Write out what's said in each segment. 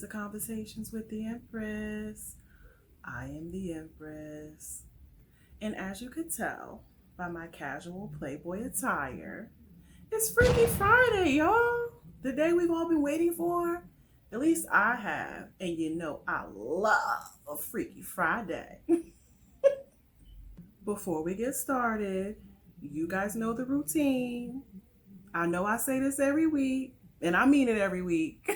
to Conversations with the Empress. I am the Empress. And as you could tell by my casual Playboy attire, it's Freaky Friday, y'all. The day we've all been waiting for. At least I have. And you know I love a Freaky Friday. Before we get started, you guys know the routine. I know I say this every week, and I mean it every week.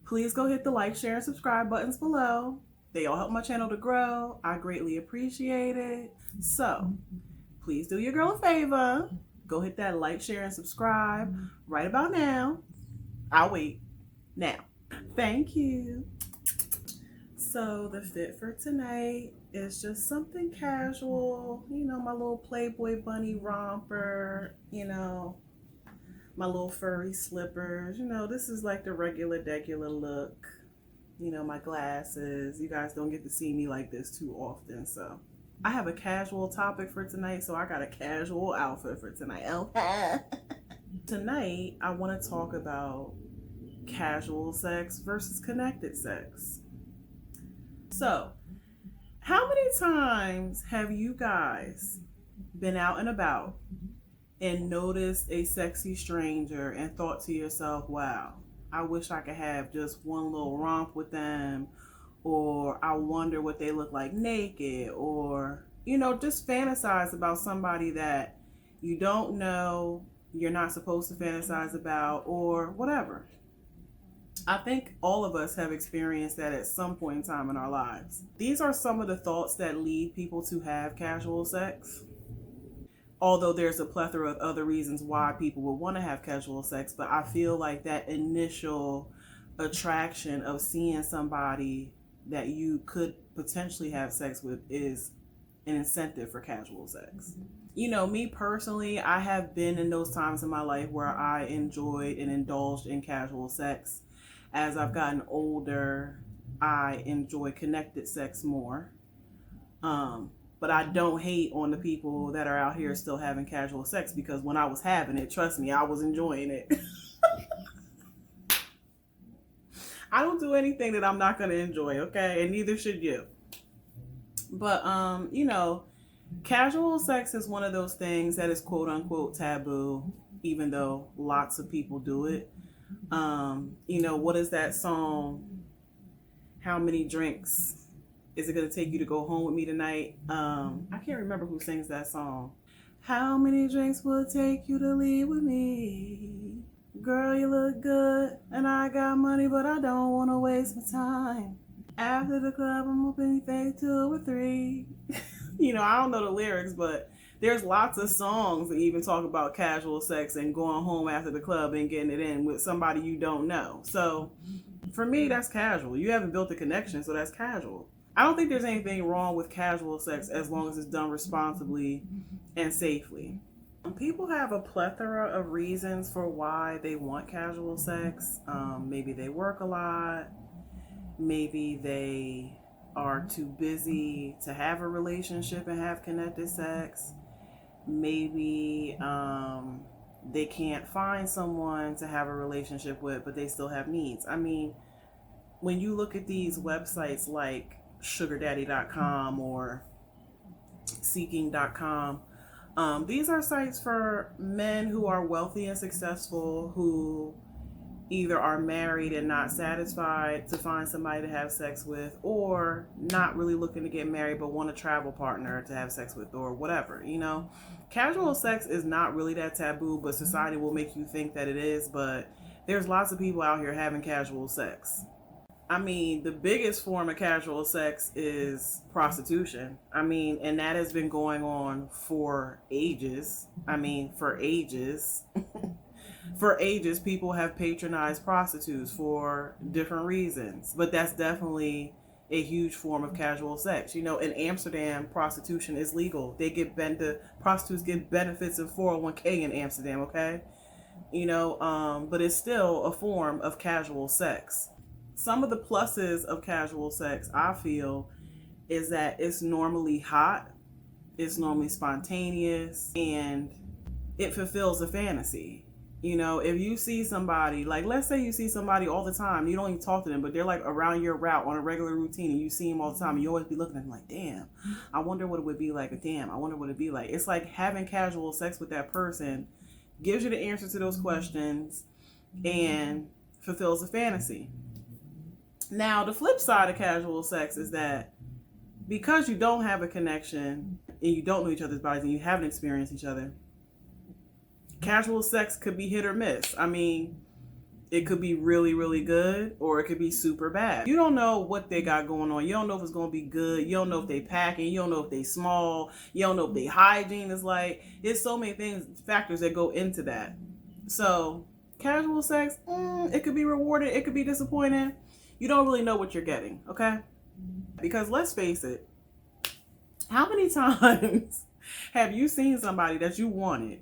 Please go hit the like, share, and subscribe buttons below. They all help my channel to grow. I greatly appreciate it. So, please do your girl a favor. Go hit that like, share, and subscribe right about now. I'll wait. Now. Thank you. So, the fit for tonight is just something casual. You know, my little Playboy bunny romper, my little furry slippers. This is like the regular look. My glasses. You guys don't get to see me like this too often, so I have a casual topic for tonight, so I got a casual outfit for tonight. Okay. Tonight, I want to talk about casual sex versus connected sex. So, how many times have you guys been out and about and noticed a sexy stranger and thought to yourself, wow, I wish I could have just one little romp with them, or I wonder what they look like naked, or, just fantasize about somebody that you don't know, you're not supposed to fantasize about, or whatever. I think all of us have experienced that at some point in time in our lives. These are some of the thoughts that lead people to have casual sex. Although there's a plethora of other reasons why people would want to have casual sex, but I feel like that initial attraction of seeing somebody that you could potentially have sex with is an incentive for casual sex. Me personally, I have been in those times in my life where I enjoyed and indulged in casual sex. As I've gotten older, I enjoy connected sex more. But I don't hate on the people that are out here still having casual sex, because when I was having it, trust me, I was enjoying it. I don't do anything that I'm not going to enjoy, okay? And neither should you. But, casual sex is one of those things that is quote unquote taboo, even though lots of people do it. What is that song? How many drinks is it going to take you to go home with me tonight? I can't remember who sings that song. How many drinks will it take you to leave with me? Girl, you look good, and I got money, but I don't want to waste my time. After the club, I'm hoping you 2 or 3. I don't know the lyrics, but there's lots of songs that even talk about casual sex and going home after the club and getting it in with somebody you don't know. So for me, that's casual. You haven't built a connection, so that's casual. I don't think there's anything wrong with casual sex as long as it's done responsibly and safely. People have a plethora of reasons for why they want casual sex. Maybe they work a lot. Maybe they are too busy to have a relationship and have connected sex. Maybe they can't find someone to have a relationship with, but they still have needs. I mean, when you look at these websites like sugardaddy.com or seeking.com, these are sites for men who are wealthy and successful, who either are married and not satisfied to find somebody to have sex with, or not really looking to get married but want a travel partner to have sex with, or whatever. Casual sex is not really that taboo, but society will make you think that it is. But there's lots of people out here having casual sex. I mean, the biggest form of casual sex is prostitution. And that has been going on for ages. For ages. For ages, people have patronized prostitutes for different reasons. But that's definitely a huge form of casual sex. In Amsterdam, prostitution is legal. Prostitutes get benefits in 401k in Amsterdam, okay? But it's still a form of casual sex. Some of the pluses of casual sex, I feel, is that it's normally hot, it's normally spontaneous, and it fulfills a fantasy. You know, if you see somebody, like let's say you see somebody all the time, you don't even talk to them, but they're like around your route on a regular routine and you see them all the time, and you always be looking at them like, damn, I wonder what it would be like. Damn, I wonder what it'd be like. It's like having casual sex with that person gives you the answer to those questions and fulfills a fantasy. Now, the flip side of casual sex is that because you don't have a connection and you don't know each other's bodies and you haven't experienced each other, casual sex could be hit or miss. I mean, it could be really, really good or it could be super bad. You don't know what they got going on. You don't know if it's going to be good. You don't know if they packing. You don't know if they small. You don't know if they hygiene is like. There's so many factors that go into that. So casual sex, it could be rewarded. It could be disappointing. You don't really know what you're getting, okay? Because let's face it, how many times have you seen somebody that you wanted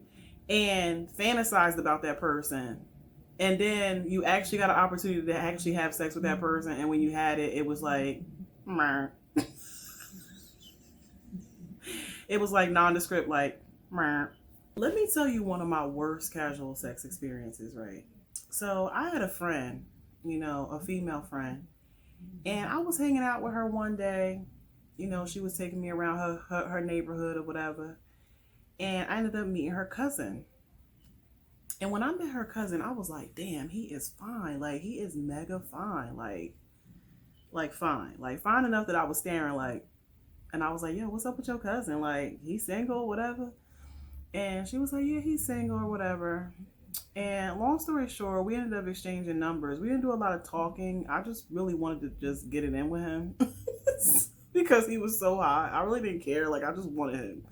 and fantasized about that person, and then you actually got an opportunity to actually have sex with that person, and when you had it, it was like, meh. It was like nondescript, like, meh. Let me tell you one of my worst casual sex experiences, right? So I had a friend, you know, a female friend, and I was hanging out with her one day. You know, she was taking me around her neighborhood or whatever. And I ended up meeting her cousin. And when I met her cousin, I was like, damn, he is fine. Like, he is mega fine. Like fine. Like, fine enough that I was staring, like, and I was like, yo, what's up with your cousin? Like, he's single or whatever? And she was like, yeah, he's single or whatever. And long story short, we ended up exchanging numbers. We didn't do a lot of talking. I just really wanted to just get it in with him because he was so hot. I really didn't care. Like, I just wanted him.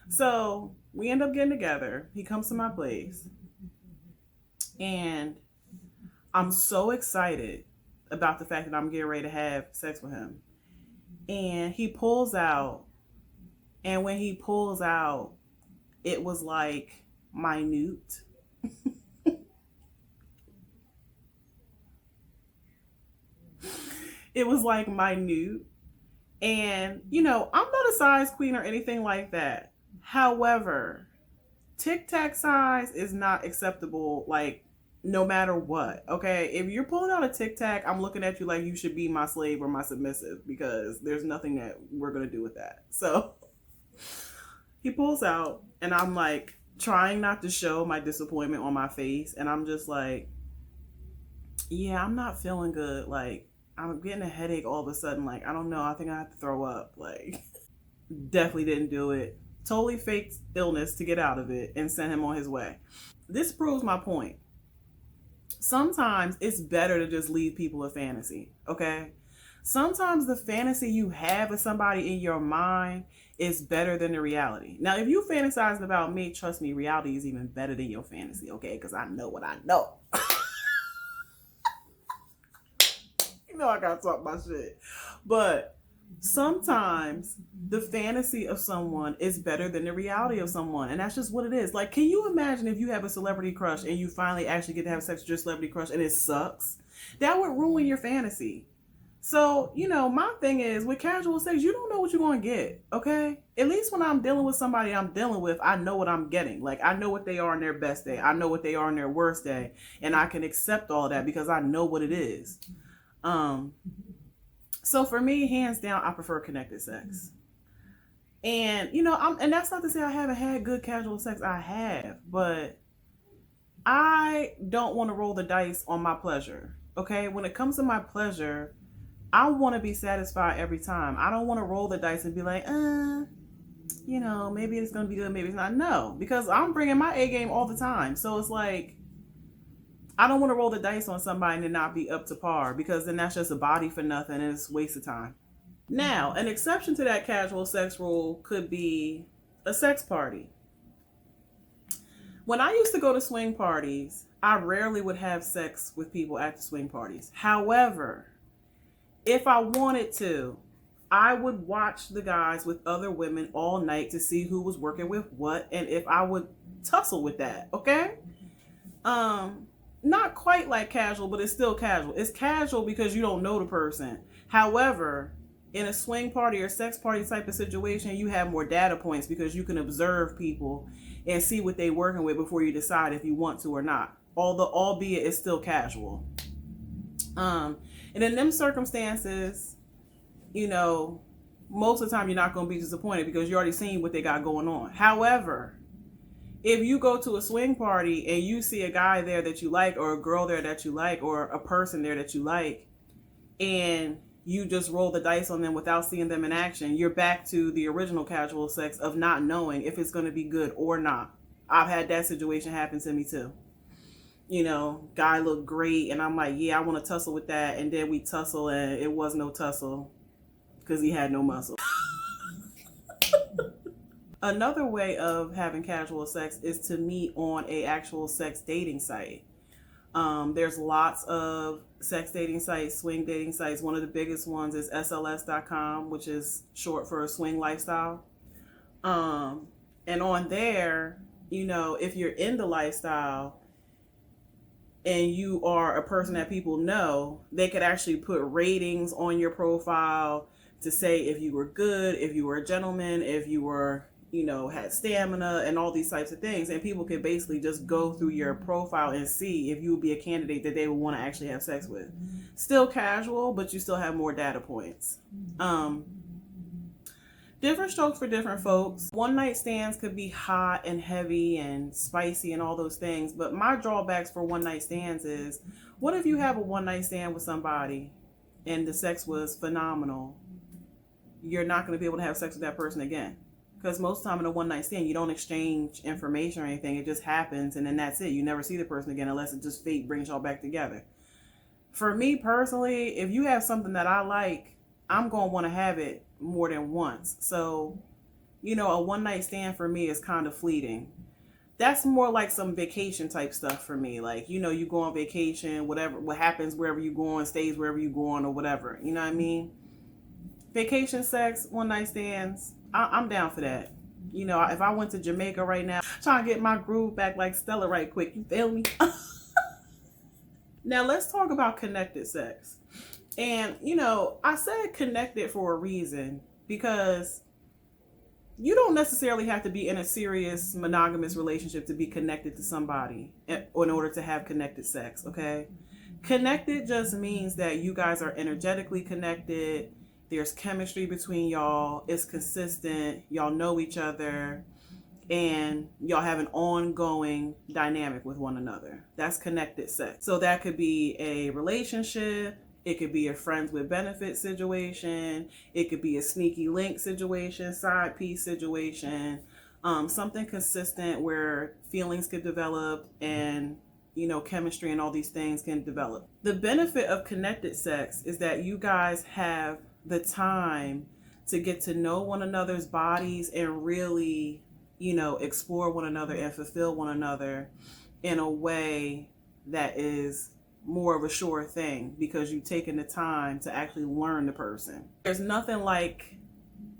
So we end up getting together. He comes to my place. And I'm so excited about the fact that I'm getting ready to have sex with him. And he pulls out. And when he pulls out, it was like minute. It was like minute. And, you know, I'm not a size queen or anything like that. However, Tic Tac size is not acceptable, like, no matter what, okay? If you're pulling out a Tic Tac, I'm looking at you like you should be my slave or my submissive, because there's nothing that we're going to do with that. So he pulls out, and I'm like trying not to show my disappointment on my face. And I'm just like, yeah, I'm not feeling good. Like, I'm getting a headache all of a sudden. Like, I don't know. I think I have to throw up. Like, definitely didn't do it. Totally faked illness to get out of it and sent him on his way. This proves my point. Sometimes it's better to just leave people a fantasy, okay? Sometimes the fantasy you have of somebody in your mind is better than the reality. Now, if you fantasizing about me, trust me, reality is even better than your fantasy, okay? Because I know what I know. You know I gotta talk my shit. But sometimes the fantasy of someone is better than the reality of someone. And that's just what it is. Like, can you imagine if you have a celebrity crush and you finally actually get to have sex with your celebrity crush and it sucks? That would ruin your fantasy. So, you know, my thing is with casual sex, you don't know what you're going to get, okay? At least when I'm dealing with somebody I'm dealing with, I know what I'm getting. Like, I know what they are on their best day. I know what they are on their worst day. And I can accept all that because I know what it is. So for me, hands down, I prefer connected sex. And, you know, and that's not to say I haven't had good casual sex. I have, but I don't want to roll the dice on my pleasure. Okay. When it comes to my pleasure, I want to be satisfied every time. I don't want to roll the dice and be like, you know, maybe it's going to be good. Maybe it's not. No, because I'm bringing my A game all the time. So it's like, I don't want to roll the dice on somebody and not be up to par, because then that's just a body for nothing and it's a waste of time. Now, an exception to that casual sex rule could be a sex party. When I used to go to swing parties, I rarely would have sex with people at the swing parties. However, if I wanted to, I would watch the guys with other women all night to see who was working with what and if I would tussle with that, okay? Not quite like casual, but it's still casual. It's casual because you don't know the person. However, In a swing party or sex party type of situation, you have more data points because you can observe people and see what they're working with before you decide if you want to or not. Albeit it's still casual. And in them circumstances, you know, most of the time you're not going to be disappointed because you already seen what they got going on. However, if you go to a swing party and you see a guy there that you like, or a girl there that you like, or a person there that you like, and you just roll the dice on them without seeing them in action, you're back to the original casual sex of not knowing if it's going to be good or not. I've had that situation happen to me too. You know, guy looked great and I'm like, yeah, I want to tussle with that. And then we tussle and it was no tussle because he had no muscle. Another way of having casual sex is to meet on a actual sex dating site. There's lots of sex dating sites, swing dating sites. One of the biggest ones is SLS.com, which is short for swing lifestyle. And on there, you know, if you're in the lifestyle and you are a person that people know, they could actually put ratings on your profile to say if you were good, if you were a gentleman, if you were, you know, had stamina and all these types of things. And people could basically just go through your profile and see if you would be a candidate that they would want to actually have sex with. Still casual, but you still have more data points. Different strokes for different folks. One night stands could be hot and heavy and spicy and all those things. But my drawbacks for one night stands is, what if you have a one night stand with somebody and the sex was phenomenal? You're not going to be able to have sex with that person again. Because most of the time in a one night stand, you don't exchange information or anything. It just happens and then that's it. You never see the person again unless it just fate brings y'all back together. For me personally, if you have something that I like, I'm going to want to have it more than once. So, you know, a one night stand for me is kind of fleeting. That's more like some vacation type stuff for me. Like, you know, you go on vacation, whatever, what happens wherever you going, stays wherever you going or whatever. You know what I mean? Vacation sex, one night stands, I'm down for that. You know, if I went to Jamaica right now, trying to get my groove back like Stella right quick, you feel me? Now let's talk about connected sex. And, you know, I said connected for a reason because you don't necessarily have to be in a serious monogamous relationship to be connected to somebody in order to have connected sex, okay? Connected just means that you guys are energetically connected. There's chemistry between y'all. It's consistent. Y'all know each other. And y'all have an ongoing dynamic with one another. That's connected sex. So that could be a relationship. It could be a friends with benefits situation. It could be a sneaky link situation, side piece situation, something consistent where feelings could develop and, you know, chemistry and all these things can develop. The benefit of connected sex is that you guys have the time to get to know one another's bodies and really, you know, explore one another and fulfill one another in a way that is more of a sure thing because you've taken the time to actually learn the person. There's nothing like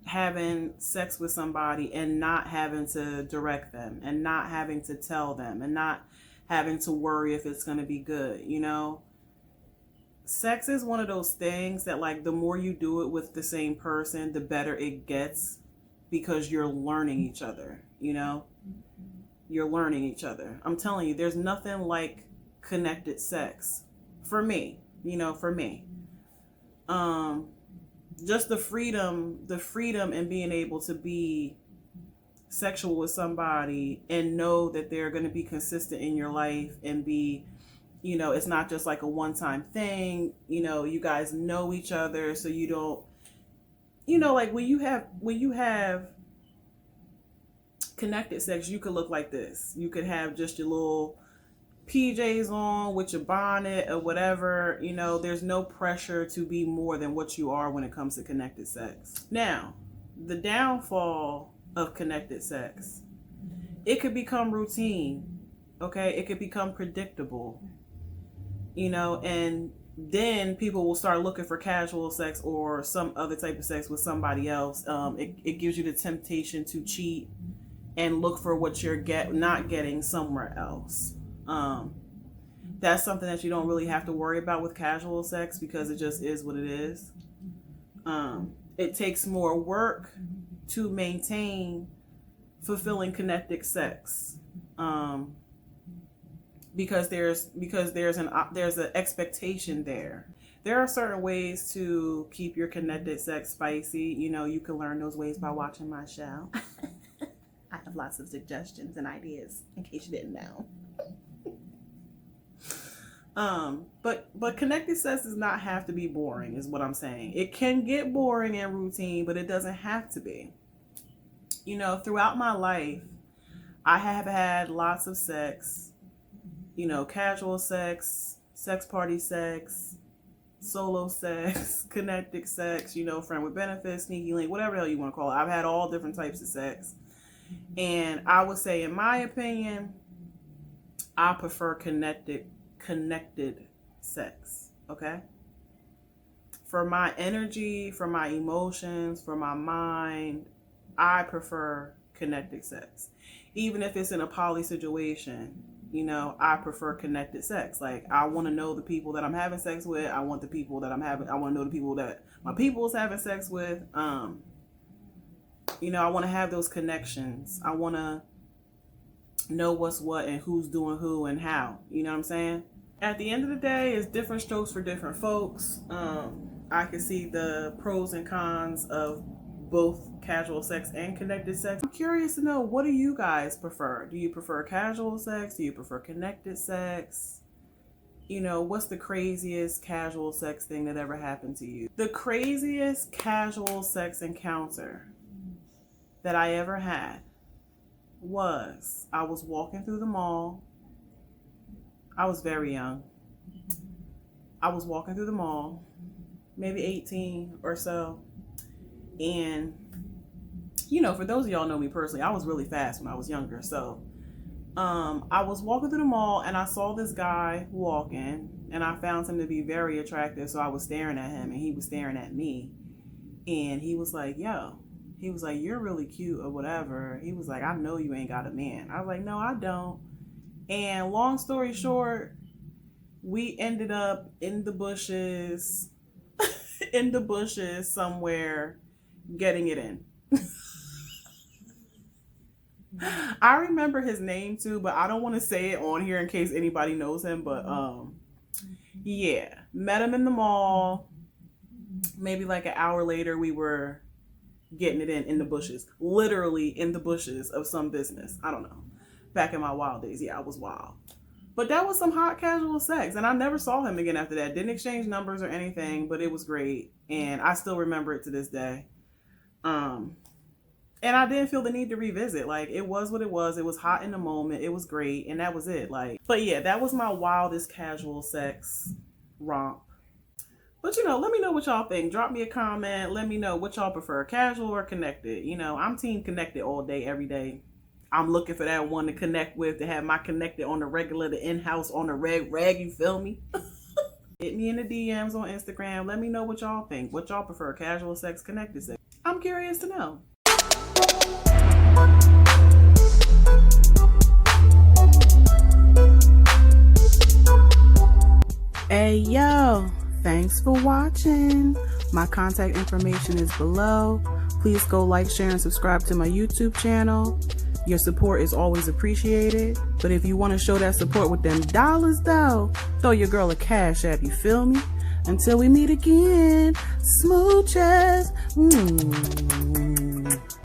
having sex with somebody and not having to direct them and not having to tell them and not having to worry if it's going to be good, you know? Sex is one of those things that, like, the more you do it with the same person, the better it gets because you're learning each other, you know? You're learning each other. I'm telling you, there's nothing like connected sex for me, you know, for me. Just the freedom in being able to be sexual with somebody and know that they're going to be consistent in your life and be, you know, it's not just like a one-time thing. You know, you guys know each other, so you don't, you know, like when you have connected sex, you could look like this. You could have just your little PJs on with your bonnet or whatever. You know, there's no pressure to be more than what you are when it comes to connected sex. Now, the downfall of connected sex, it could become routine, okay? It could become predictable, you know, and then people will start looking for casual sex or some other type of sex with somebody else. It gives you the temptation to cheat and look for what you're not getting somewhere else. That's something that you don't really have to worry about with casual sex because it just is what it is. it takes more work to maintain fulfilling connected sex, because there's an expectation there. There are certain ways to keep your connected sex spicy. You know, you can learn those ways by watching my show. I have lots of suggestions and ideas in case you didn't know. But connected sex does not have to be boring, is what I'm saying. It can get boring and routine, but it doesn't have to be. You know, throughout my life, I have had lots of sex, you know, casual sex, sex party sex, solo sex, connected sex, you know, friend with benefits, sneaky link, whatever the hell you want to call it. I've had all different types of sex. And I would say, in my opinion, I prefer connected sex, okay? For my energy, for my emotions, for my mind, I prefer connected sex. Even if it's in a poly situation, you know, I prefer connected sex. Like, I want to know the people that I'm having sex with. I want to know the people that my people is having sex with. You know, I want to have those connections. I want to know what's what and who's doing who and how. You know what I'm saying? At the end of the day, it's different strokes for different folks. I can see the pros and cons of both casual sex and connected sex. I'm curious to know, what do you guys prefer? Do you prefer casual sex? Do you prefer connected sex? You know, what's the craziest casual sex thing that ever happened to you? The craziest casual sex encounter that I ever had was, I was walking through the mall. I was very young. I was walking through the mall, maybe 18 or so. And, you know, for those of y'all know me personally, I was really fast when I was younger. So I was walking through the mall and I saw this guy walking and I found him to be very attractive. So I was staring at him and he was staring at me. And he was like, yo, he was like, you're really cute or whatever. He was like, I know you ain't got a man. I was like, no, I don't. And long story short, we ended up in the bushes, somewhere, getting it in. I remember his name too, but I don't want to say it on here in case anybody knows him. But yeah, met him in the mall. Maybe like an hour later, we were getting it in the bushes, literally in the bushes of some business. I don't know. Back in my wild days, yeah, I was wild. But that was some hot casual sex, and I never saw him again after that. Didn't exchange numbers or anything, but it was great, and I still remember it to this day. And I didn't feel the need to revisit. Like, it was what it was. It was hot in the moment. It was great, and that was it. Like, but yeah, that was my wildest casual sex romp. But, you know, let me know what y'all think. Drop me a comment. Let me know what y'all prefer, casual or connected. You know, I'm team connected all day, every day. I'm looking for that one to connect with, to have my connected on the regular, the in-house on the reg, you feel me? Hit me in the DMs on Instagram. Let me know what y'all think. What y'all prefer, casual sex, connected sex. I'm curious to know. Hey, yo. Thanks for watching. My contact information is below. Please go like, share, and subscribe to my YouTube channel. Your support is always appreciated. But if you want to show that support with them dollars, though, throw your girl a cash app, you feel me? Until we meet again, smooches.